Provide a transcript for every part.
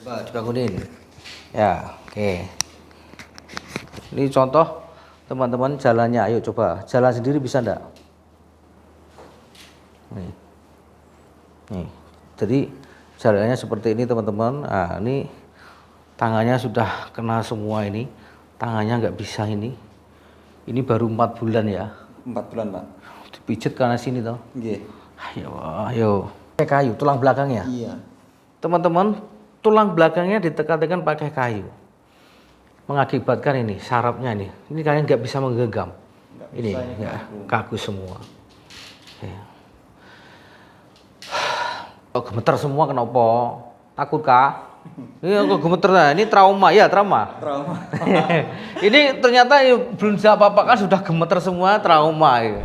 Coba dibangunin. Ya, oke. Ini contoh teman-teman jalannya. Ayo coba jalan sendiri bisa enggak? Nih. Nih. Jadi jalannya seperti ini teman-teman. Nah, ini tangannya sudah kena semua ini. Tangannya nggak bisa ini. Ini baru 4 bulan ya. 4 bulan, Pak. Dipijet karena sini toh. Nggih. Ayo. Pakai kayu tulang belakangnya. Iya. Teman-teman, tulang belakangnya ditekan-tekan pakai kayu. Mengakibatkan ini sarafnya ini. Ini kalian nggak bisa menggenggam. Ini ya, kaku semua. Ya. Kok gemeter semua kenapa? Takut kah? Iya kok gemeter lah. Ini trauma ya, trauma. Trauma. Ini ternyata belum bisa apa-apa kan sudah gemeter semua, trauma ya.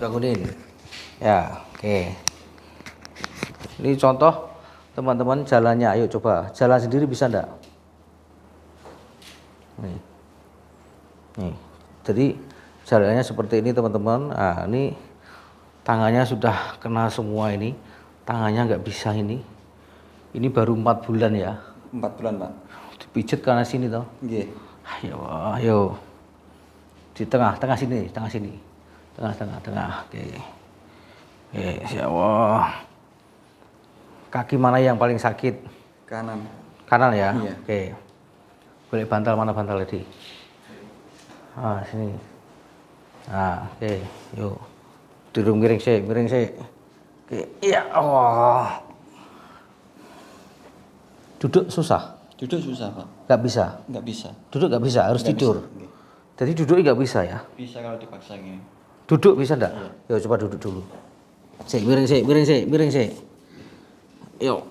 Bangunin. Ya, oke. Ini contoh teman-teman jalannya. Ayo coba jalan sendiri bisa enggak? Nih. Nih. Jadi jalannya seperti ini teman-teman. Nah, ini tangannya sudah kena semua ini. Tangannya nggak bisa ini. Ini baru 4 bulan ya. 4 bulan, Pak. Dipijet karena sini toh. Nggih. Ayo. Di tengah sini, tengah sini. Tengah. Oke. Ya Allah. Kaki mana yang paling sakit? Kanan. Kanan ya? Iya. Oke. Boleh bantal, mana bantal tadi? Ah, sini. Nah, oke. Yuk. Duduk miring sih. Oke. Ya Allah. Duduk susah? Duduk susah, Pak. Nggak bisa? Nggak bisa. Duduk nggak bisa, harus Nggak tidur. bisa. Jadi duduknya nggak bisa ya? Bisa kalau dipaksa gini. Duduk bisa enggak? Iya. Yuk coba duduk dulu. Miring sih. Yuk.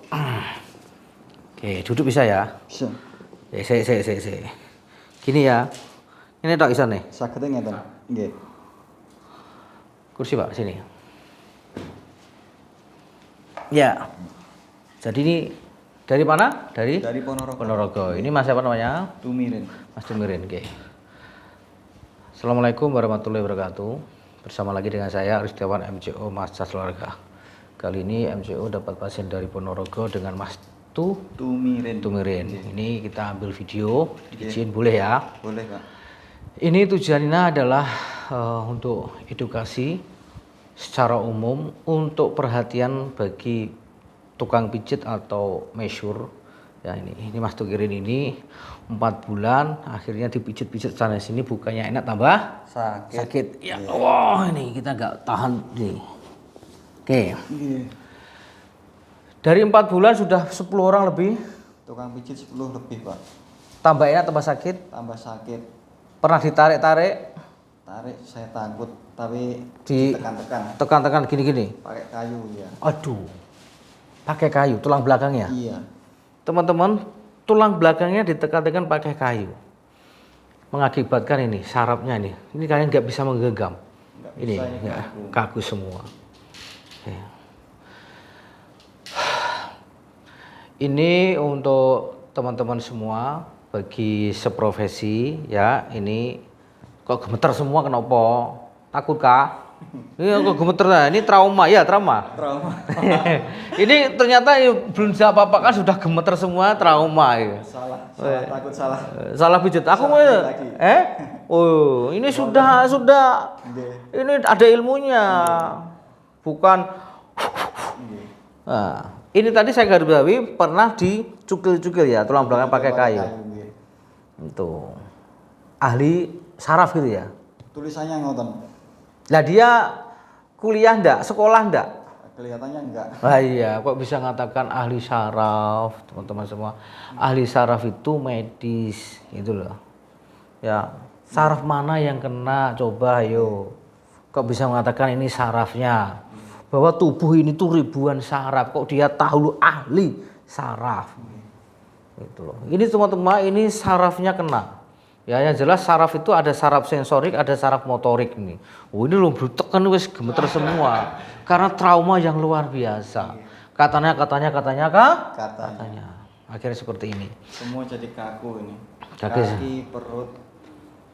Oke, duduk bisa ya? Bisa. Sik. Gini ya. Ini tok iso nih. Sagede ngeten. Nggih. Kursi Pak, sini. Ya. Jadi ini dari mana? Dari Ponorogo. Ponorogo. Ini Mas siapa namanya? Tumirin. Mas Tumirin, oke. Assalamualaikum warahmatullahi wabarakatuh. Bersama lagi dengan saya Aristiawan MCO Massas Keluarga. Kali ini MCO dapat pasien dari Ponorogo dengan Mas Tumirin. Ini kita ambil video, izin boleh ya? Boleh, Pak. Ini tujuannya adalah untuk edukasi secara umum, untuk perhatian bagi tukang pijit atau mesyur. Ya ini Mas Tumirin ini 4 bulan akhirnya dipijit-pijit sana sini, bukannya enak tambah sakit. Ya wah, ini kita nggak tahan nih. Oke. Dari 4 bulan sudah 10 orang lebih. Tukang pijit 10 lebih, Pak. Tambah enak tambah sakit. Tambah sakit. Pernah ditarik-tarik? Tarik saya takut, tapi Ditekan-tekan. ditekan-tekan Gini-gini. pakai kayu ya. Aduh. Pakai kayu tulang belakangnya. Iya. Teman-teman, tulang belakangnya ditekan-tekan pakai kayu. Mengakibatkan ini sarafnya ini. Ini kalian nggak bisa menggenggam. Ini ya, kaku semua. Ya. Ini untuk teman-teman semua bagi seprofesi ya. Ini kok gemeter semua kenapa? Takut kah? Iya kok gemeter lah. Ini trauma ya, trauma. Ini ternyata belum bisa apa-apa kan sudah gemeter semua, trauma ya. Takut salah. Salah pijat. Aku mau Oh, ini sudah. Ini ada ilmunya. Bukan. Nah, ini tadi saya garis bawahi pernah dicukil-cukil ya, tulang belakang pakai kayu. Itu. Ahli saraf gitu ya. Tulisannya ngoten. Lah dia kuliah enggak, sekolah enggak? Kelihatannya enggak. Wah iya, kok bisa mengatakan ahli saraf, teman-teman semua. Ahli saraf itu medis, gitu loh. Ya, Saraf mana yang kena? Coba ayo. Kok bisa mengatakan ini sarafnya? Bahwa tubuh ini tuh ribuan saraf. Kok dia tahu lu ahli saraf? Gitu loh. Ini teman-teman, ini sarafnya kena. Ya, yang jelas saraf itu ada saraf sensorik, ada saraf motorik nih. Oh, ini loh tekan wis gemeter semua. Karena trauma yang luar biasa. Katanya. Akhirnya seperti ini. Semua jadi kaku ini. Kaki, Kaki, perut,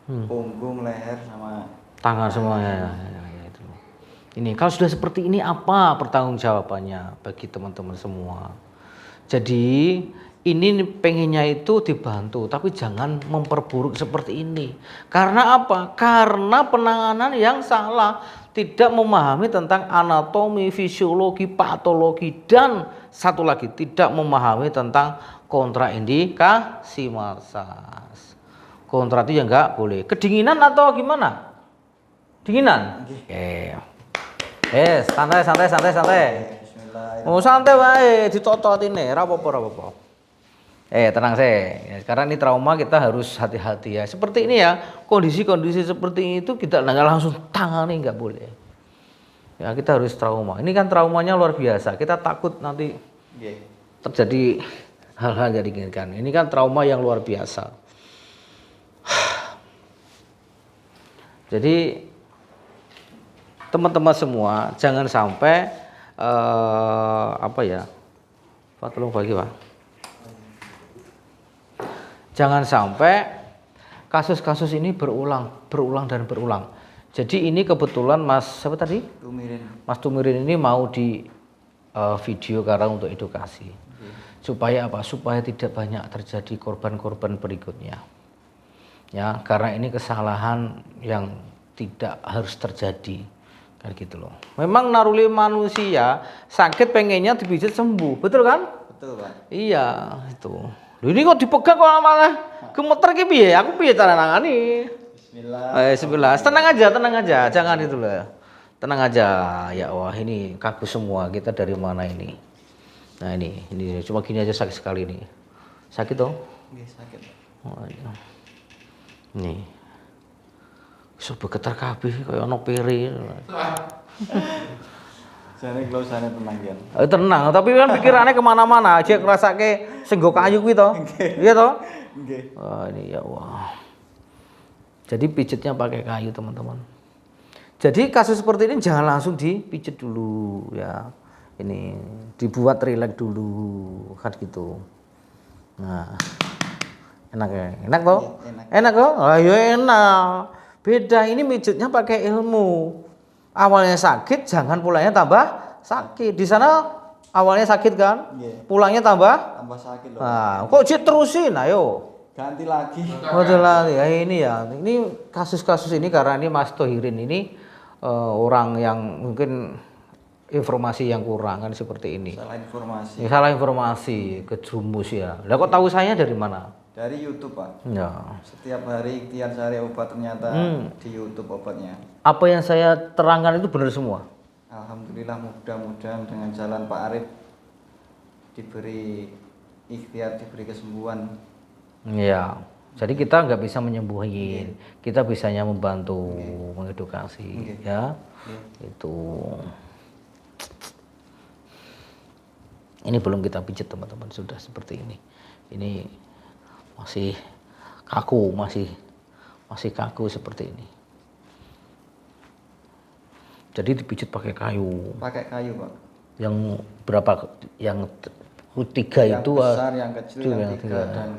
punggung, leher sama tangan semuanya. Ya, itu. Ini kalau sudah seperti ini apa pertanggungjawabannya bagi teman-teman semua? Jadi ini pengennya itu dibantu, tapi jangan memperburuk seperti ini. Karena apa? Karena penanganan yang salah, tidak memahami tentang anatomi, fisiologi, patologi, dan satu lagi tidak memahami tentang kontraindikasi massas. Kontra itu ya enggak boleh. Kedinginan atau gimana? Dinginan? Oke. Santai. Bismillah. Oh, santai wae, ditotot ini, ora apa-apa. Tenang saya. Karena ini trauma kita harus hati-hati ya. Seperti ini ya, kondisi-kondisi seperti itu kita nggak langsung tangani, nggak boleh. Ya kita harus trauma. Ini kan traumanya luar biasa. Kita takut nanti terjadi hal-hal yang diinginkan. Ini kan trauma yang luar biasa. Jadi teman-teman semua jangan sampai Pak tolong bagi Pak. Jangan sampai kasus-kasus ini berulang. Jadi ini kebetulan Mas siapa tadi? Mas Tumirin ini mau di video karena untuk edukasi. Supaya apa? Supaya tidak banyak terjadi korban-korban berikutnya. Ya, karena ini kesalahan yang tidak harus terjadi. Kan gitu loh. Memang naruli manusia sakit pengennya dipijit sembuh, betul kan? Betul, Pak. Iya, itu. Loh, ini kok dipegang kok malah gemeter ki piye? Aku piye cara nangani? Bismillah. Tenang aja. Jangan itu loh. Tenang aja. Ya wah, ini kaku semua. Kita dari mana ini? Nah, ini cuma gini aja sakit sekali ini. Sakit toh? Nggih, sakit. Oh, iya. Nih. Bisa bergetar kabeh kaya ana pere. Jane kula jane tenang kan. Tenang, tapi kan pikirannya kemana-mana. Aja ngrasake senggo kayu kuwi to. Iya to? Nggih. Wah, ini ya wah. Jadi pijitnya pakai kayu, teman-teman. Jadi kasus seperti ini jangan langsung dipijit dulu ya. Ini dibuat rileks dulu kan gitu. Nah. Enak ya? Enak toh? Enak toh? Oh, ya enak. Beda ini mijitnya pakai ilmu. Awalnya sakit, jangan pulangnya tambah sakit. Di sana awalnya sakit kan? Pulangnya tambah sakit loh. Nah, kok terusin? Ayo. Ganti lagi. Ya ini ya. Ini kasus-kasus ini karena ini Mas Tohirin ini orang yang mungkin informasi yang kurang kan seperti ini. Salah informasi, kejumus ya. Lah kok tahu saya dari mana? Dari YouTube, Pak. Ya. Setiap hari ikhtiar cari obat ternyata di YouTube obatnya. Apa yang saya terangkan itu benar semua? Alhamdulillah, mudah-mudahan dengan jalan Pak Arif diberi ikhtiar, diberi kesembuhan. Iya. Jadi kita nggak bisa menyembuhin, kita bisanya membantu, mengedukasi, ya. Itu. Ini belum kita pijit teman-teman, sudah seperti ini. Ini masih kaku, masih kaku seperti ini. Jadi dipijit pakai kayu. Pakai kayu, Pak. Yang berapa? Yang tiga yang itu? Besar, yang kecil, yang tiga dan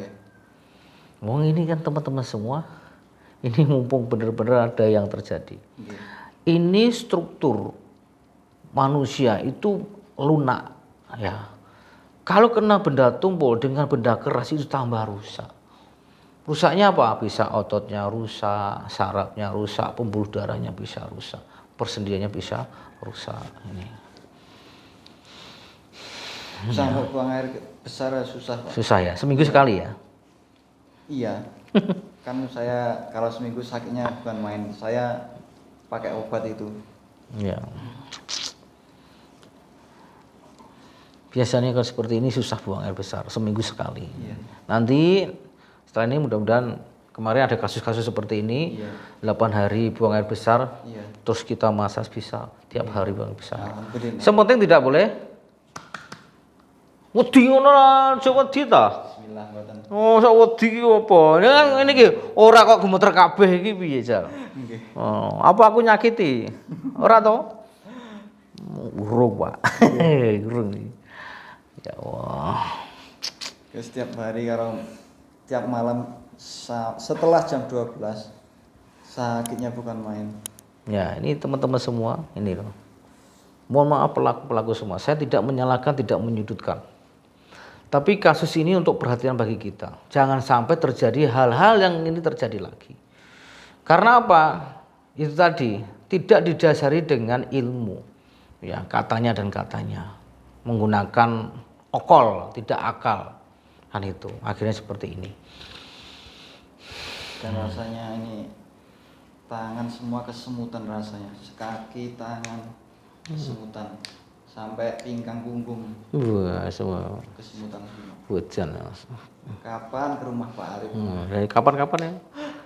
Wong ini kan teman-teman semua, ini mumpung benar-benar ada yang terjadi. Ini struktur manusia itu lunak, ya. Kalau kena benda tumpul dengan benda keras itu tambah rusak. Rusaknya apa? Bisa ototnya rusak, sarafnya rusak, pembuluh darahnya bisa rusak, persendiannya bisa rusak. Ini. Sampai buang air besar susah, Pak. Susah ya, seminggu sekali ya? Iya. Kan saya kalau seminggu sakitnya bukan main, saya pakai obat itu. Ya. Biasanya kalau seperti ini susah buang air besar, seminggu sekali. Iya. Nanti setelah ini mudah-mudahan Kemarin ada kasus-kasus seperti ini, Iya. 8 hari buang air besar, Iya. terus kita masas bisa tiap hari buang air besar. Alhamdulillah. Sepenting tidak boleh wedi ngono lah, aja wedi ta. Bismillah mboten. Oh, sak wedi ki apa? Ini kan ngene iki, ora kok gemeter kabeh iki piye, Jal? Nggih. Oh, apa aku nyakiti? Ora to? Urung, Pak. Urung iki. Ya Allah. Setiap hari karo tiap malam setelah jam 12 sakitnya bukan main. Ya, ini teman-teman semua, ini loh. Mohon maaf pelaku-pelaku semua, saya tidak menyalahkan, tidak menyudutkan. Tapi kasus ini untuk perhatian bagi kita. Jangan sampai terjadi hal-hal yang ini terjadi lagi. Karena apa? Itu tadi, tidak didasari dengan ilmu. Ya, katanya dan katanya. Menggunakan okol, tidak akal. Kan itu, akhirnya seperti ini. Dan rasanya ini tangan semua kesemutan rasanya, kaki, tangan kesemutan, sampai pinggang punggung Wah, semua kesemutan semua. hujan. Kapan ke rumah Pak Arif? Dari kapan-kapan ya?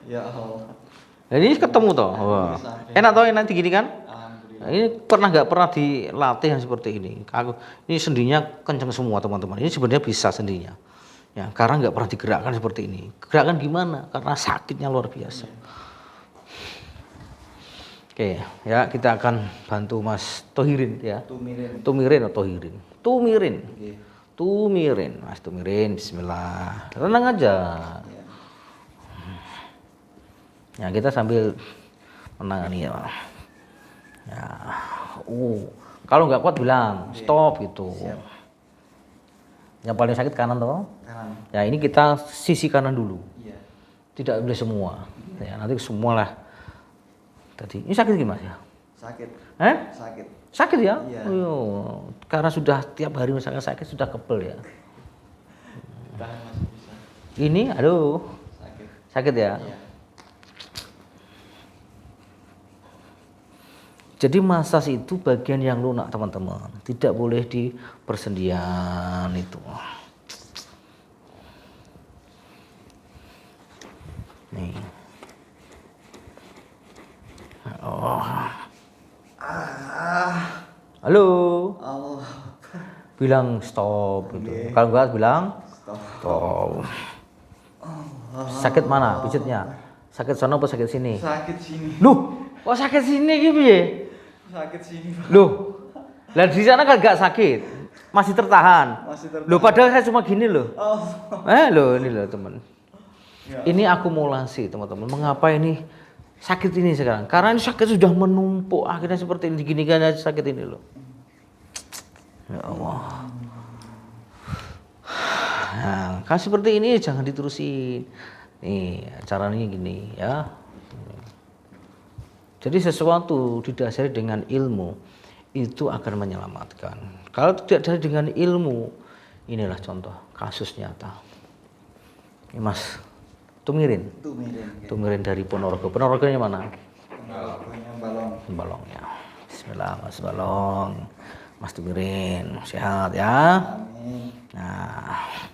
Ya Allah. Nah, ini ketemu toh. Wah. Enak toh enak digini kan? Alhamdulillah. Nah, ini nggak pernah dilatih yang seperti ini. Ini sendinya kencang semua teman-teman. Ini sebenarnya bisa sendinya. Ya, karena nggak pernah digerakkan seperti ini. Gerakan gimana? Karena sakitnya luar biasa. Oke, ya kita akan bantu Mas Tohirin ya. Tumirin. Tumirin atau Tohirin? Tumirin. Nggih. Tumirin, Mas Tumirin. Bismillah. Tenang aja. Ya. Ya, kita sambil menangani ya. Ya. Kalau nggak kuat bilang stop gitu. Siap. Yang paling sakit kanan toh. Kanan. Ya, ini kita sisi kanan dulu. Iya. Tidak boleh semua. Ya, nanti semua lah. Tadi ini sakit gimana ya? Sakit. Sakit. Sakit ya? Iya. Oh, karena sudah tiap hari misalnya sakit sudah kebel ya. Tahan masih bisa. Ini aduh. Sakit. Sakit ya? Iya. Jadi masas itu bagian yang lunak teman-teman, tidak boleh di persendian itu. Nih. Oh. Halo. Allah. Bilang stop gitu. Kalau enggak bilang Stop. stop. Sakit mana pijitnya? Sakit sana apa sakit sini? Sakit sini. Loh, kok sakit sini gitu ya? Sakit sini. Loh, lah di sana kan gak sakit, masih tertahan. Masih tertahan. Loh, padahal saya cuma gini loh. Oh. Loh, ini loh teman. Ya. Ini akumulasi teman-teman. Mengapa ini sakit ini sekarang? Karena ini sakit sudah menumpuk, akhirnya seperti ini, diginikan aja sakit ini loh. Ya Allah. Nah, kalau seperti ini jangan diterusin. Nih, caranya gini ya. Jadi sesuatu didasari dengan ilmu itu akan menyelamatkan. Kalau tidak dari dengan ilmu, inilah contoh kasus nyata. Ini Mas Tumirin. Tumirin. Tumirin dari Ponorogo. Ponorogonya mana? Ponorogonya Balong. Balong ya. Bismillah Mas Balong. Mas Tumirin sehat ya. Amin. Nah.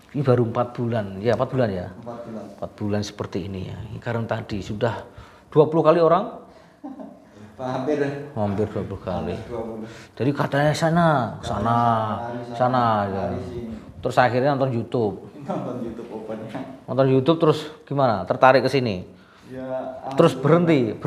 Ini baru 4 bulan. Ya, 4 bulan ya. 4 bulan. 4 bulan seperti ini ya. Karena tadi sudah 20 kali orang? Hampir 20 kali. 20. Jadi katanya sana ya. Terus akhirnya nonton YouTube. Nonton YouTube opennya. Nonton YouTube terus gimana? Tertarik ke sini. Ya. Terus berhenti.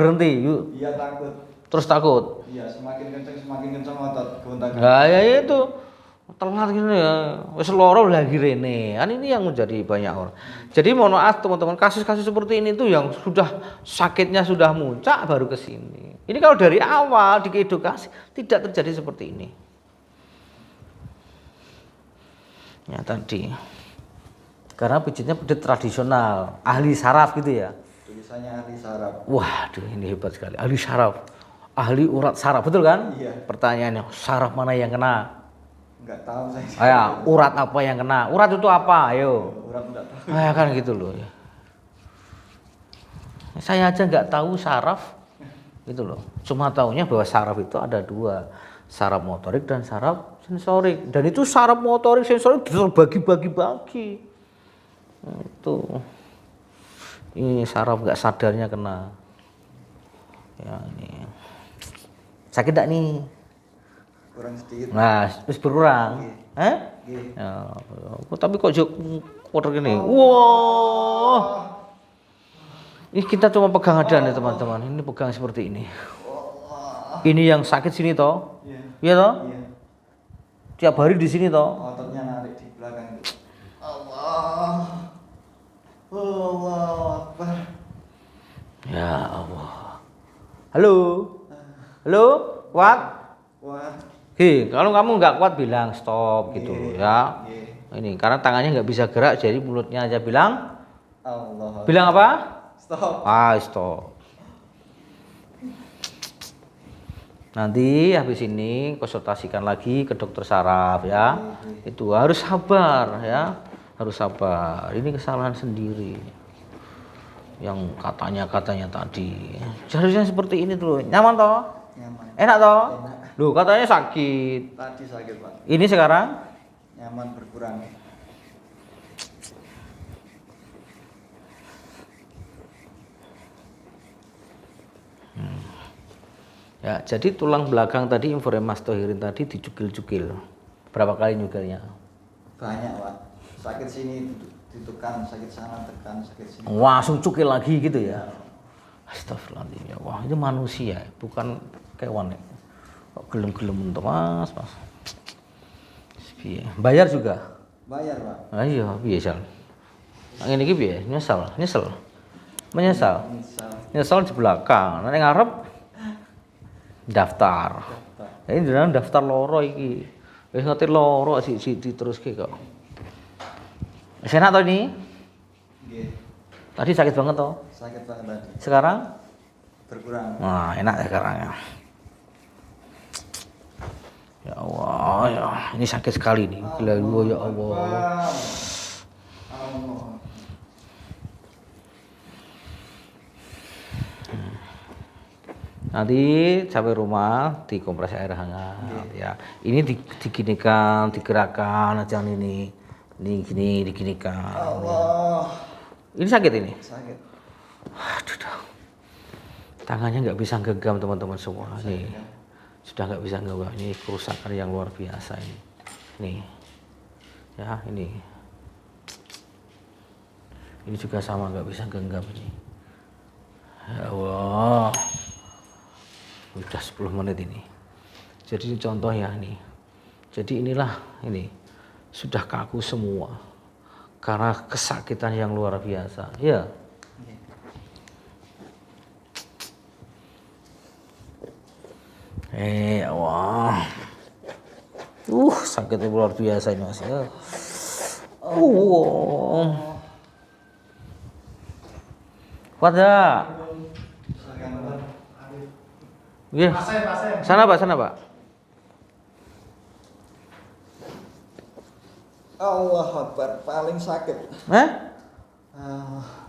Yuk. Iya takut. Terus takut. Iya semakin kencang otot kebentangan. Nah, ya itu. Telat gini ya. Wis loro lagi rene. Kan ini yang menjadi banyak orang. Jadi mohon maaf teman-teman, kasus-kasus seperti ini tuh yang sudah sakitnya sudah muncak baru ke sini. Ini kalau dari awal diedukasi tidak terjadi seperti ini. Ya tadi. Karena pijitnya pijit tradisional, ahli saraf gitu ya. Tulisannya ahli saraf. Waduh, ini hebat sekali. Ahli saraf. Ahli urat saraf, betul kan? Iya. Pertanyaannya, saraf mana yang kena? Enggak tahu saya. Urat apa yang kena? Urat itu apa? Ayo. Urat enggak tahu. Kan gitu loh. Saya aja nggak tahu saraf, gitu loh. Cuma taunya bahwa saraf itu ada 2, saraf motorik dan saraf sensorik. Dan itu saraf motorik sensorik terbagi-bagi. Tuh. Ini saraf nggak sadarnya kena. Ya ini. Sakit enggak nih? Kurang sedikit. Nah, terus berkurang. Hah? Nggih. Ya, tapi kok jok kuat gini. Wow. Ini kita cuma pegang aja nih teman-teman. Ini pegang seperti ini. Ini yang sakit sini toh? Iya. Iya toh? Iya. Tiap hari di sini toh? Ototnya narik di belakang itu. Allah. Allahu Akbar. Ya Allah. Halo. Halo, kuat? Wah. Kalau kamu nggak kuat bilang stop gitu ya. Ini karena tangannya nggak bisa gerak, jadi mulutnya aja bilang. Allah. Bilang apa? Stop. Stop. Nanti habis ini konsultasikan lagi ke dokter saraf ya. Itu harus sabar ya. Harus sabar. Ini kesalahan sendiri. Yang katanya tadi. Seharusnya seperti ini dulu. Nyaman toh? Nyaman. Enak toh? Enak. Loh, katanya sakit. Tadi sakit, Pak. Ini sekarang Nyaman berkurang. ya, jadi tulang belakang tadi inframastoherin tadi dicukil-cukil. Berapa kali nyukilnya? Banyak, Pak. Sakit sini ditekan, sakit sana tekan, sakit sini. Langsung cukil lagi gitu ya. Astagfirullahaladzim ya. Wah, itu manusia, bukan kewan ya. Kok gelem-gelem tuh mas. Bayar juga? Bayar, Pak. Iya, biasa. Ini iki piye? Nyesel. Menyesal. Nyesel di belakang. Nanti ngarep daftar. Ini jenengan daftar loro iki. Wis ngerti loro sik diteruske kok. Wis enak to ini? Nggih. Tadi sakit banget toh? Sakit banget tadi. Sekarang? Berkurang. Nah, enak ya sekarang ya. Ya Allah, ya. Ini sakit sekali nih. Gila ya Allah. Allah. Nanti sampai rumah dikompres air hangat ya. Ini diginikan, digerakkan aja ini. Ini gini diginikan. Allah. Ini sakit ini? Sakit. Aduh, tangannya nggak bisa genggam teman-teman semua. Nih, sudah nggak bisa genggam. Ini kerusakan yang luar biasa ini. Nih, ya ini. Ini juga sama nggak bisa genggam ini. Ya Allah. Udah 10 menit ini. Jadi ini contoh ya nih. Jadi inilah ini sudah kaku semua karena kesakitan yang luar biasa. Ya. Wah. Sakitnya luar biasa ini Mas ya. Kuat ya? Iya. Sana Pak. Allah Akbar, paling sakit.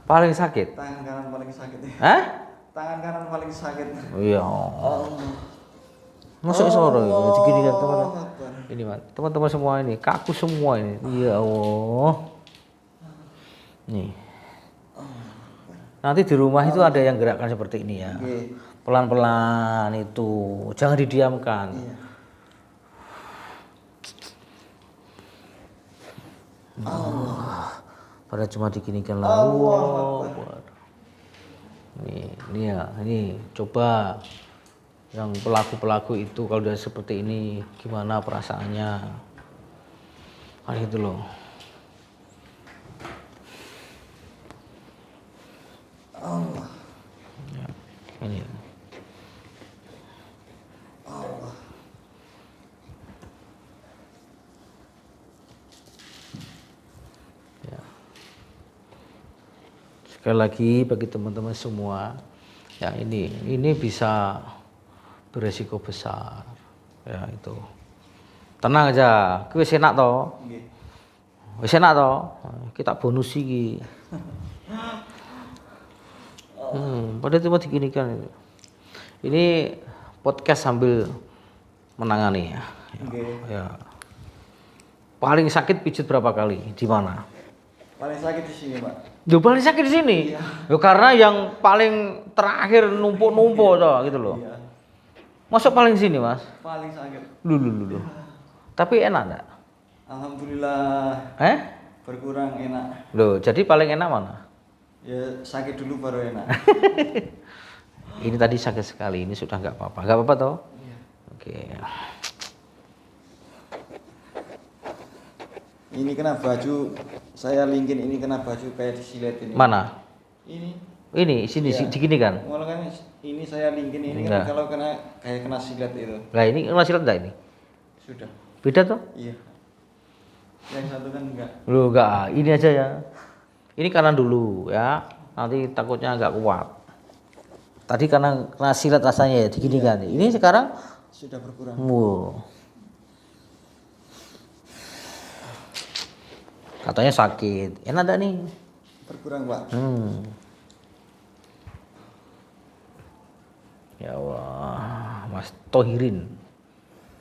Paling sakit? Tangan kanan paling sakit. Tangan kanan paling sakit. Iya. Allah. Masuk sore begini kan teman-teman. Akbar. Ini Mas, teman-teman semua ini kaku semua ini. Ya Allah. Nih. Nanti di rumah itu ada yang gerakkan seperti ini ya. Pelan-pelan itu, jangan didiamkan. Iya. Allah. Pada cuma diginikan lah. Allah. Ini ya, ini coba yang pelaku-pelaku itu kalau udah seperti ini gimana perasaannya? Kan gitu loh. Allah. Ya, ini. Allah. Ya. Sekali lagi bagi teman-teman semua, ya ini bisa beresiko besar. Ya itu. Tenang aja, wis enak toh. Nggih. Wis enak toh. Kita bonus iki. Pada cuma diginikan itu. Ini podcast sambil menangani ya. Ya. Paling sakit pijat berapa kali? Di mana? Paling sakit di sini, Pak. Yo paling sakit di sini. Iya. Yo karena yang paling terakhir numpuk-numpuk toh gitu loh. Iya. Masuk paling sini, Mas. Paling sakit. Lu. Tapi enak enggak? Alhamdulillah berkurang enak. Loh, jadi paling enak mana? Ya sakit dulu baru enak. Ini tadi sakit sekali, ini sudah nggak apa-apa. Nggak apa-apa toh? Iya. Oke. Ini kena baju, saya linkin ini kena baju kayak disilet ini. Mana? Ini Sini, Iya. digini kan? Malah kan ini saya linkin ini Enggak. kan kalau kena kayak kena silet itu. Nah ini masih enggak ini? Sudah. Beda toh? Iya. Yang satu kan enggak. Loh enggak, ini aja ya. Ini kanan dulu ya. Nanti takutnya agak kuat. Tadi karena kena silet rasanya ya digini kan. Ini sekarang Sudah berkurang. wow. Katanya sakit. Enak enggak nih? Berkurang, Pak. Ya Allah, Mas Tohirin.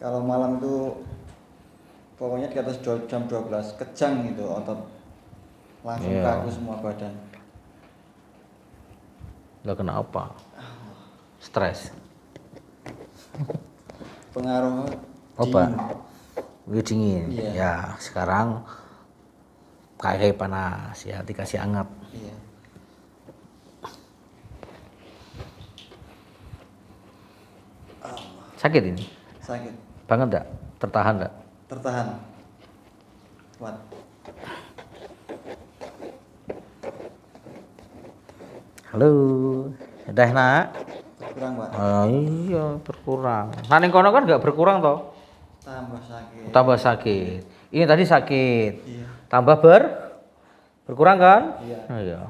Kalau malam itu pokoknya di atas jam 12 kejang gitu otot. Langsung Iya. kaku semua badan. Enggak kenapa? Stres. Pengaruh Obat. dingin. Udah dingin. Iya. Ya, sekarang kayak panas ya, dikasih hangat. Iya. Sakit ini? Sakit. Banget enggak? Tertahan enggak? Tertahan. Kuat. Halo. Udah nak? Berkurang, Pak. Oh, iya, berkurang. Nah, ning kono kan enggak berkurang toh? Tambah sakit. Tambah sakit. Ini tadi sakit. Iya. Tambah berkurang kan? Iya. Nah, iya.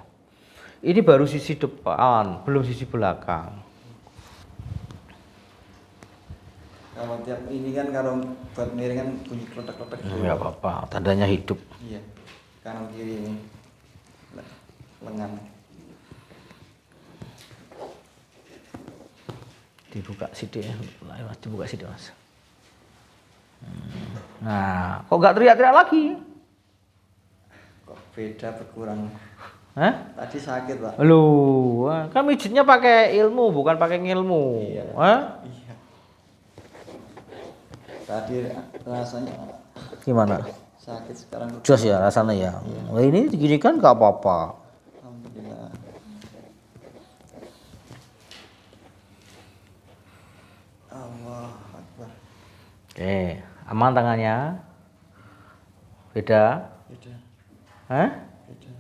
Ini baru sisi depan, belum sisi belakang. Kalau tiap ini kan kalau buat miring kan bunyi kletek-kletek gitu. Enggak apa-apa, tandanya hidup. Iya. Kanan kiri ini. Lengan. Dibuka sidik ya, Mas, dibuka sidik Mas. Nah, kok nggak teriak-teriak lagi? Kok beda berkurang. Hah? Tadi sakit, Pak. Loh, kan mijitnya pakai ilmu, bukan pakai ngilmu. Iya. Hah? Iya. Tadi rasanya Gimana? sakit sekarang. Jos ya rasanya ya. Wah, ini gini kan nggak apa-apa. Alhamdulillah. Allah Akbar. Oke, aman tangannya? Beda? Beda. Hah? Beda.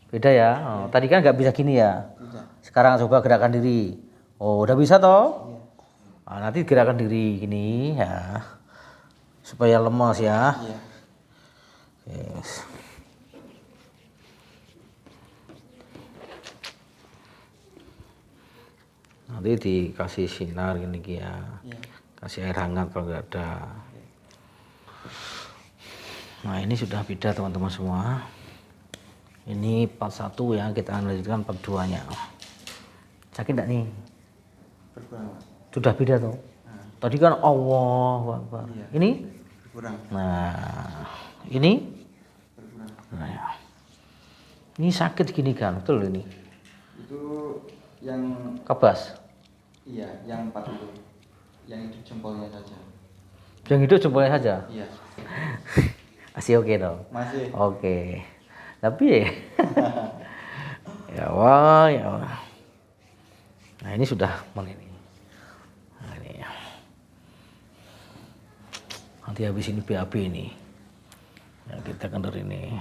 Beda ya? Oh, tadi kan nggak bisa gini ya? Tidak. Sekarang coba gerakan diri. Oh, udah bisa toh? Iya. Nah, nanti gerakan diri gini ya. Supaya lemas ya. Iya. Yes. Nanti dikasih sinar gini ya. Iya. Kasih air hangat kalau nggak ada. Nah ini sudah beda teman-teman semua. Ini part 1 ya, kita lanjutkan part 2 nya. Sakit enggak nih? Berkurang, Pak. Sudah beda tuh. Tadi kan Allahu Akbar. Iya. Ini? Berkurang. Nah ini? Berkurang. Nah, ya. Ini sakit gini kan, betul ini? Itu yang Kebas. iya, yang 4 itu. Yang itu jempolnya saja. Yang hidup jempolnya saja. Iya. Masih oke dong. Masih. Oke. Tapi ya wah, ya wah. Nah ini sudah mana ini? Nah, ini. Nanti habis ini BAB ini. Ya kita kendor ini.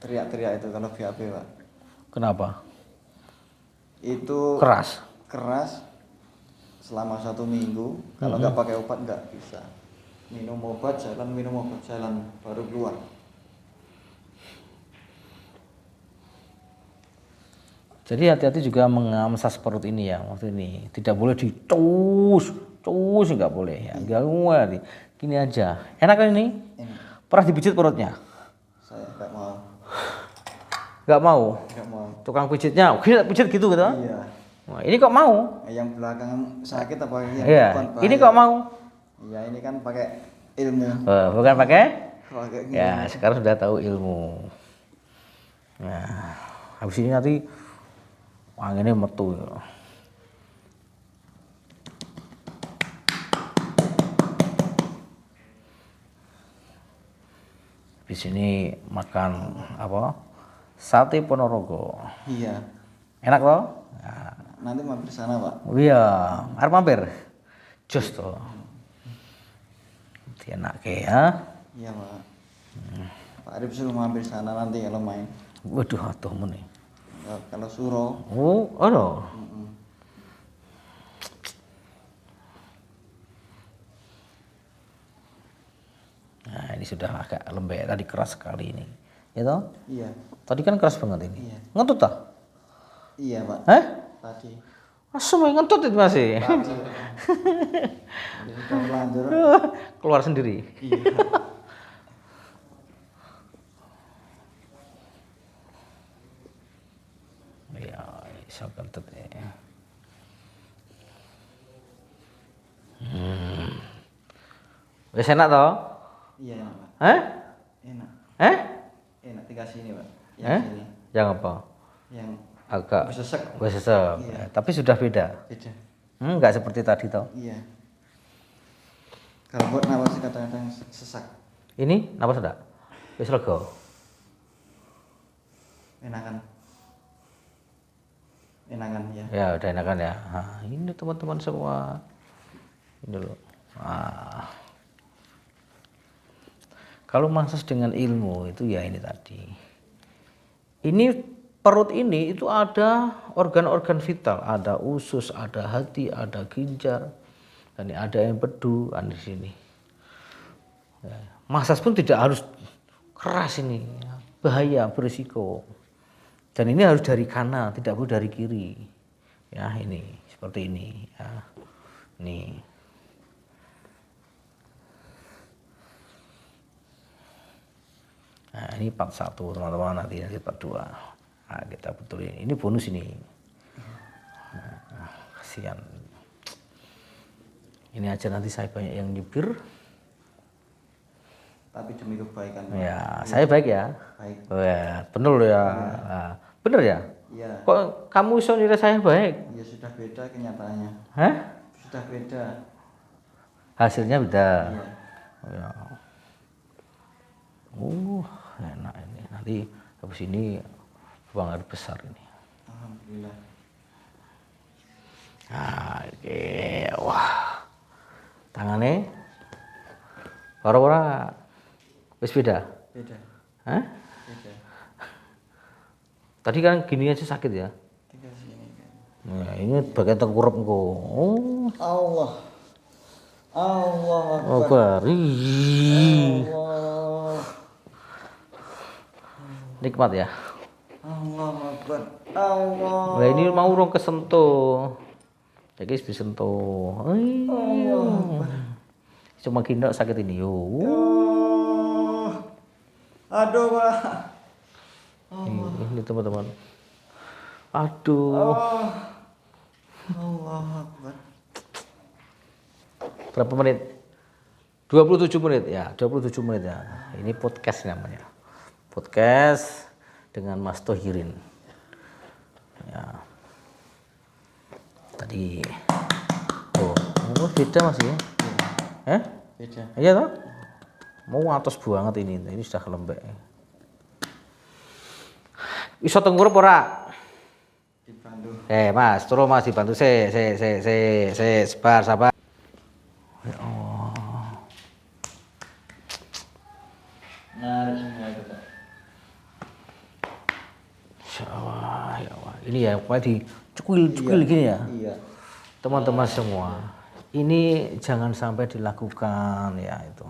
Teriak-teriak itu kalau BAB, Pak. Kenapa? Itu Keras. keras selama 1 minggu. Kalau nggak pakai obat nggak bisa. Minum obat jalan baru keluar. Jadi hati-hati juga mengamsas perut ini ya waktu ini. Tidak boleh dicus nggak boleh ya. Enggak boleh. Gini aja. Enak kan ini? Ini Pernah dipijit perutnya? saya nggak mau. Nggak mau. Nggak mau. Tukang pijitnya, pijit gitu gitu. Iya. Nah, ini kok mau? Yang belakang sakit apa yang Iya. depan bahaya. Ini kok mau? Iya, ini kan pakai ilmu. Bukan pakai? Pakai Ya, sekarang sudah tahu ilmu. Nah, habis ini nanti anginnya metu ya. Habis ini makan apa? Sate Ponorogo. Iya. Enak toh? Nanti mampir sana, Pak. Iya, arep mampir. Jos toh. Enak ya. Iya, Pak. Pak Arif suruh mampir sana nanti kalau main. Waduh, atuh muni. Kalau suruh. Oh, ono. Nah, ini sudah agak lembek, tadi keras sekali ini. Ya toh? Iya. Tadi kan keras banget ini. Iya. Ngentut tak? Iya, Pak. Hah? Tadi. Langsung ngentut itu masih. Jadi sudah terlanjur. Keluar sendiri. Iya. Iya, iso kentut ya. Wes enak toh? Iya, enak, Pak. Hah? Enak. Eh? Enak dikasih ini, Pak. Yang sini. Yang apa? Yang Agak bersesek. bersesek. Iya. Tapi sudah beda. Beda. Enggak seperti tadi toh. Iya. Kalau buat napas kadang-kadang sesak. Ini napa sudah? Wis lega. Enakan. Enakan ya. Ya, udah enakan ya. Nah, ini teman-teman semua. Ini loh. Nah. Kalau massage dengan ilmu itu ya ini tadi. Ini perut ini itu ada organ-organ vital, ada usus, ada hati, ada ginjal, dan ada empedu di sini. Ya. Massage pun tidak harus keras ini, bahaya, berisiko. Dan ini harus dari kanan, tidak boleh dari kiri. Ya ini seperti ini. Ya. Nih. Nah ini part 1 teman-teman, nanti part 2. Nah, kita betulin. Ini bonus ini. Nah, kasihan. Ini aja nanti saya banyak yang nyupir. Tapi demi kebaikan, Pak. Ya, saya baik ya. Baik. Oh ya, bener loh ya. Nah, bener ya? Iya. Kok kamu iso nilai saya baik? Ya sudah beda kenyataannya. Hah? Sudah beda. Hasilnya beda. Iya. Oh, ya. Enak ini. Nanti habis ini buang air besar ini. Alhamdulillah. Nah, oke. Wah. Tangannya ora-ora wis beda. Beda. Hah? Beda. Tadi kan gini aja sakit ya. Tinggal sini kan. Nah, ini bagian tengkurap kok. Oh. Allah. Allah Akbar. Akbar. Ih. Allah. Nikmat ya. Allah Akbar. Allah. Nah, ini mau urung kesentuh. Jadi bisa sentuh. Cuma gini sakit ini yo. Aduh, Pak. Ini teman-teman. Aduh. Allah Akbar. Berapa menit? 27 menit ya, 27 menit ya. Ini podcast namanya. Podcast dengan Mas Thohirin. Ya. Tadi beda Mas ya. Beda. Iya toh? Mau atas banget ini sudah lembek. Iso tengkurap ora? Dibantu. Mas, turun Mas dibantu sabar. Ya Nah, semua itu, Pak. Allah, ya Allah. Ini ya pokoknya dicukil gini ya. Iya. Teman-teman semua, ini jangan sampai dilakukan ya itu.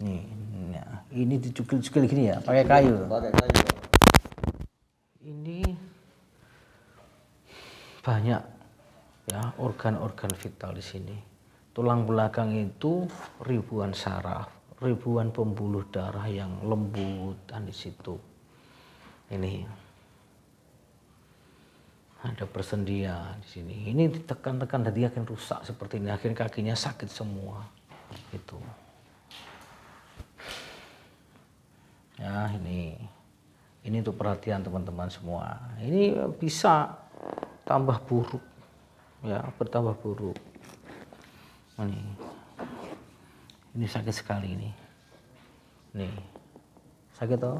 Nih, ya. Ini dicukil gini ya, pakai kayu. Pakai kayu, Pak. Ini banyak ya organ-organ vital di sini. Tulang belakang itu ribuan saraf, ribuan pembuluh darah yang lembut di situ. Ini ada persendian di sini. Ini ditekan-tekan jadi akan rusak seperti ini. Akhirnya kakinya sakit semua. Itu. Ya ini Ini untuk perhatian teman-teman semua. Ini bisa tambah buruk, ya, bertambah buruk. Ini sakit sekali ini. Nih, sakit toh?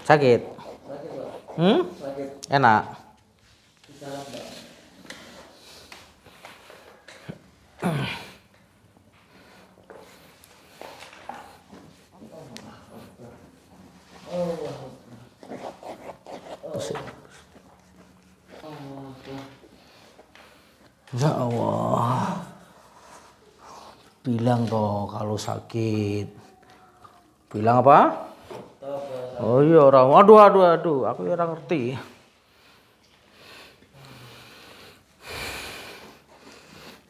Sakit? Sakit. Enak? Ya Allah, bilang toh kalau sakit. Bilang apa? Oh iya orang, aduh, aku ya orang ngerti.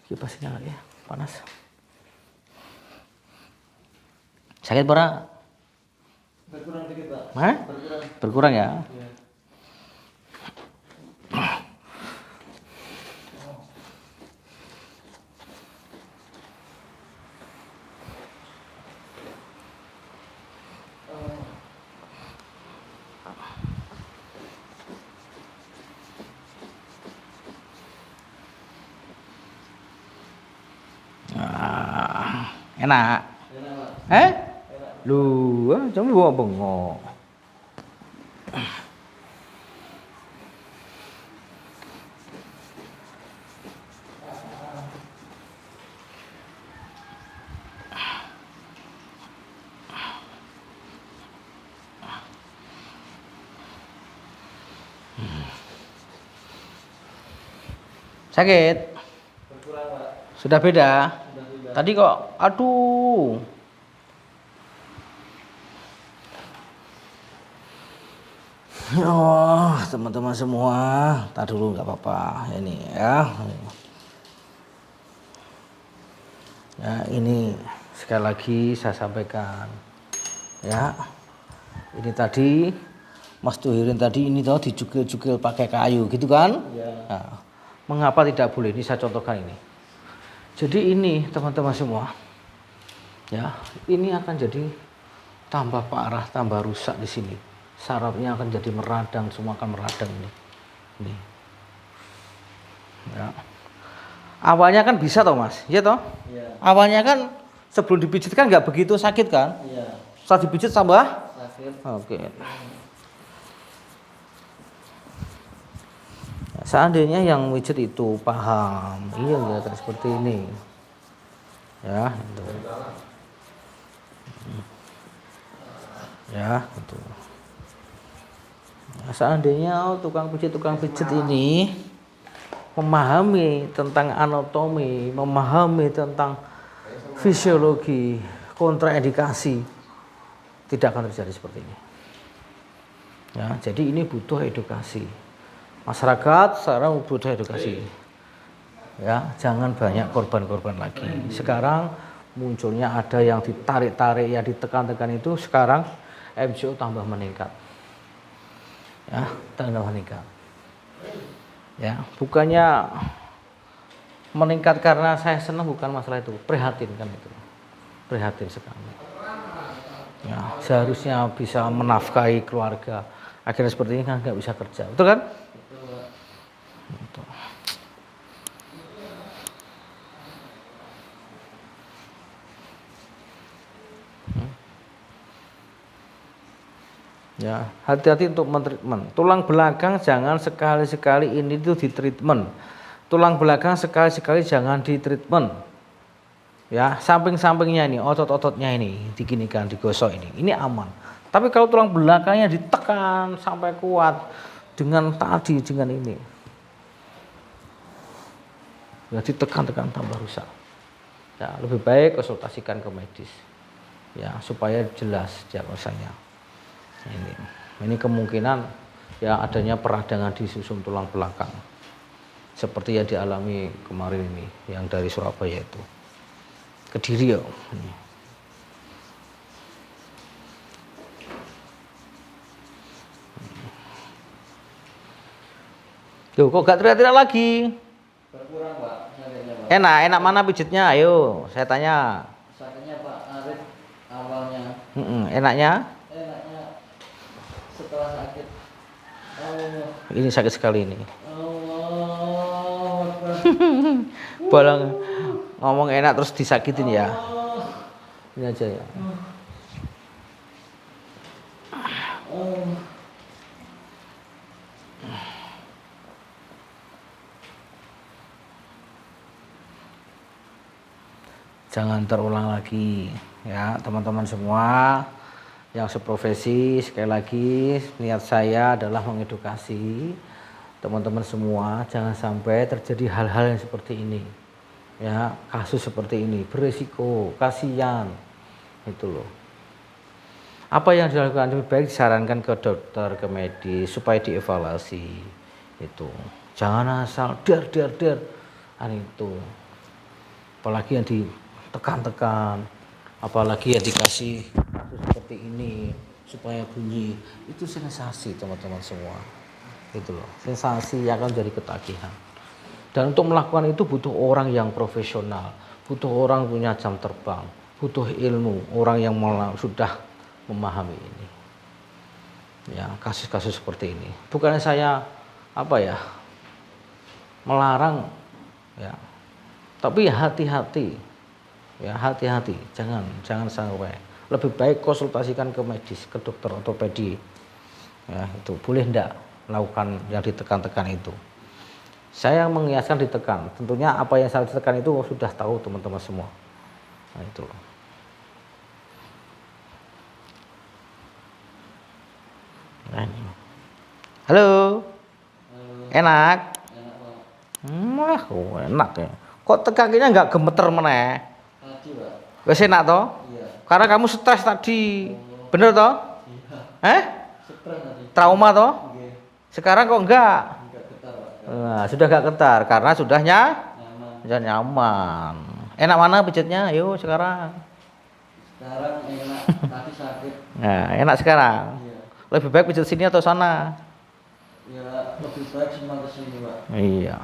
Kipasnya ya, panas. Sakit pernah? Berkurang dikit, Pak. Hah? Berkurang ya? Iya. Enak. Lu, jangan bawa bengok. Sakit? Berkurang, Pak. Sudah beda? Sudah beda. Tadi kok, aduh. Oh, teman-teman semua, tak dulu nggak apa-apa ini ya. Ya ini sekali lagi saya sampaikan, ya. Ini tadi Mas Tuhirin tadi ini tahu dijukil-jukil pakai kayu gitu kan? Iya. Nah, mengapa tidak boleh? Ini saya contohkan ini. Jadi ini teman-teman semua, ya ini akan jadi tambah parah, tambah rusak di sini. Sarafnya akan jadi meradang, semua akan meradang ini. Ya. Awalnya kan bisa toh Mas, ya toh? Iya. Awalnya kan sebelum dipijit kan nggak begitu sakit kan? Iya. Setelah dipijit tambah? Sakit. Oke. Seandainya yang widget itu paham, iya enggak seperti ini, ya, itu, ya, itu. Nah, seandainya tukang pijit ini memahami tentang anatomi, memahami tentang fisiologi, kontraindikasi, tidak akan terjadi seperti ini. Ya, jadi ini butuh edukasi. Masyarakat sekarang butuh edukasi. Ya, jangan banyak korban-korban lagi. Sekarang munculnya ada yang ditarik-tarik, yang ditekan-tekan itu sekarang MCO tambah meningkat. Ya, tambah meningkat. Ya, bukannya meningkat karena saya senang, bukan masalah itu, prihatin kan itu. Prihatin sekali. Ya, seharusnya bisa menafkahi keluarga. Akhirnya seperti ini kan nggak bisa kerja. Betul kan? Ya, hati-hati untuk mentreatment. Tulang belakang jangan sekali-sekali ini tuh ditreatment. Tulang belakang sekali-sekali jangan ditreatment. Ya, samping-sampingnya ini, otot-ototnya ini diginikan, digosok ini. Ini aman. Tapi kalau tulang belakangnya ditekan sampai kuat dengan ini. Ya, ditekan-tekan tambah rusak. Ya, lebih baik konsultasikan ke medis. Ya, supaya jelas diagnosanya. Ini kemungkinan ya adanya peradangan di susun tulang belakang. Seperti yang dialami kemarin ini, yang dari Surabaya itu. Kediri ya. Tuh, kok gak teriak-teriak lagi? Berkurang Pak, sakitnya Pak. Enak mana pijitnya? Ayo, saya tanya. Sakitnya Pak Arif awalnya. Enaknya? Enaknya setelah sakit. Allah. Ini sakit sekali ini. Allah Akbar. Balang ngomong enak terus disakitin ya. Ini aja ya. Jangan terulang lagi ya teman-teman semua yang seprofesi. Sekali lagi niat saya adalah mengedukasi teman-teman semua, jangan sampai terjadi hal-hal yang seperti ini ya, kasus seperti ini beresiko, kasihan itu loh. Apa yang dilakukan lebih baik disarankan ke dokter, ke medis supaya dievaluasi itu. Jangan asal der itu, apalagi yang ditekan-tekan, apalagi yang dikasih kasus seperti ini supaya bunyi, itu sensasi teman-teman semua. Itu loh, sensasi yang akan jadi ketagihan. Dan untuk melakukan itu butuh orang yang profesional, butuh orang punya jam terbang, butuh ilmu, orang yang sudah memahami ini. Ya, kasus-kasus seperti ini. Bukan saya melarang ya. Tapi hati-hati. Ya, hati-hati, jangan sampai. Lebih baik konsultasikan ke medis, ke dokter ortopedi. Ya, itu boleh enggak melakukan yang ditekan-tekan itu. Saya mengiaskan ditekan. Tentunya apa yang saya ditekan itu sudah tahu teman-teman semua. Nah, itu. Nah, ini. Halo. Enak? Enak, enak ya. Kok kakinya enggak gemeter meneh? Tadi Pak. Wes enak toh? Iya. Karena kamu stres tadi. Bener toh? Iya. Stres tadi. Trauma toh? Oke. Sekarang kok enggak? Enggak getar Pak. Nah, sudah enggak getar karena sudahnya Nyaman. nyaman. Enak mana pijatnya? Ayo sekarang. Sekarang enak, tadi sakit. Nah, enak sekarang. Iya. Lebih baik pijat sini atau sana? Ya lebih baik semua ke sini Pak. Iya.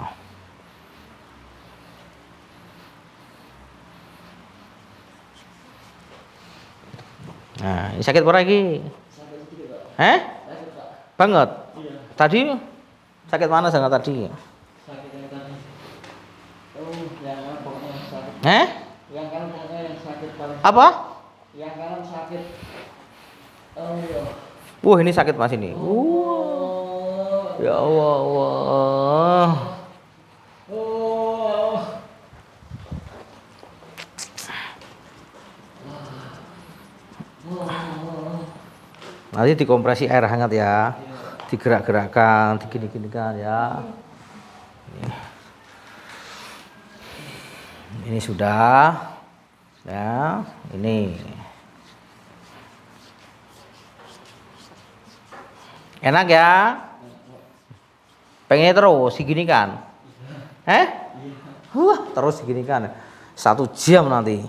Nah, ini sakit apa lagi? Sakit sedikit Pak. Sakit Pak. Banget. Iya. Tadi sakit mana sangat tadi? Sakit yang tadi. Oh, yang kanan pokoknya yang sakit. Yang kanan pokoknya yang sakit paling. Apa? Yang kanan sakit. Oh iya. Wah, ini sakit Mas ini. Oh. Ya Allah. Oh. Nanti dikompresi air hangat ya. Digerak-gerakkan, digini-ginikan ya. Ini sudah. Ya, ini. Enak ya? Pengen terus diginikan? Wah, terus diginikan. 1 jam nanti.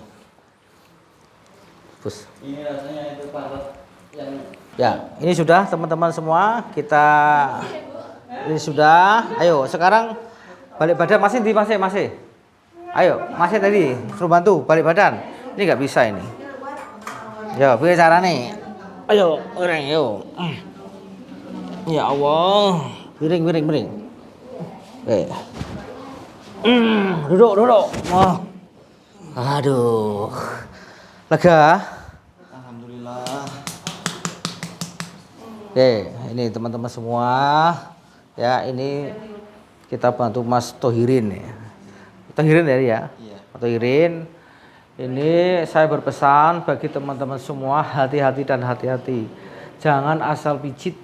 Bus. Ini rasanya itu parut yang Ya, ini sudah teman-teman semua. Ini sudah. Ayo, sekarang balik badan masih. Ayo, masih tadi suruh bantu balik badan. Ini nggak bisa ini. Ya, biar cara nih. Ayo, miring, yuk. Ya Allah, miring. Oke. Duduk. Oh. Aduh. Lega? alhamdulillah. Oke, ini teman-teman semua. Ya, ini kita bantu Mas Tohirin ya. Tohirin ya? Iya. Tohirin. Ini saya berpesan bagi teman-teman semua, hati-hati dan hati-hati. Jangan asal pijit.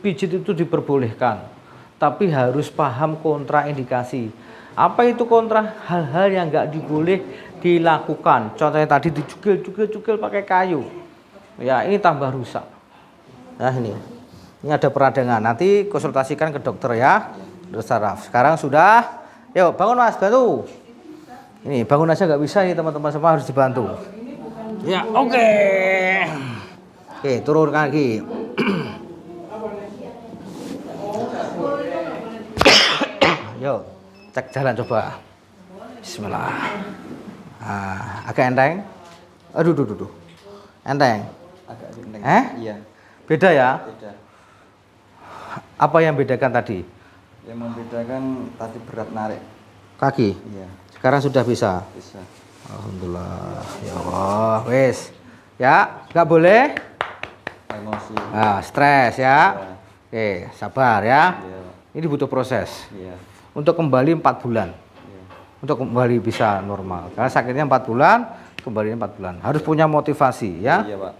Pijit itu diperbolehkan. Tapi harus paham kontraindikasi. Apa itu kontra? Hal-hal yang enggak diboleh dilakukan. Contohnya tadi dijugil pakai kayu. Ya, ini tambah rusak. Nah, ini ada peradangan. Nanti konsultasikan ke dokter ya. Dokter saraf. Sekarang sudah. Yuk, bangun Mas, bantu. Ini bangun aja nggak bisa nih teman-teman, semua harus dibantu. Ya, oke. Oke, turun kaki. Yuk, cek jalan coba. Bismillah. Nah, agak enteng. Aduh, duh. Enteng. Agak enteng. Iya. Beda ya? Beda. Apa yang bedakan tadi? Yang membedakan tadi berat narik. Kaki. Iya. Sekarang sudah bisa. Bisa. Alhamdulillah. Ya Allah, wes. Ya, nggak boleh. Emosi. Nah, stres ya. Iya. Oke, sabar ya. Iya. Ini butuh proses. Iya. Untuk kembali 4 bulan. Iya. Untuk kembali bisa normal. Karena sakitnya 4 bulan, kembali 4 bulan. Harus punya motivasi ya. Iya, Pak.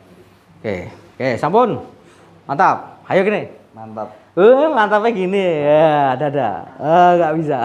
Oke, sampun. Mantap. Ayo gini. Mantap. Mantapnya gini. Ya, dada. Nggak bisa.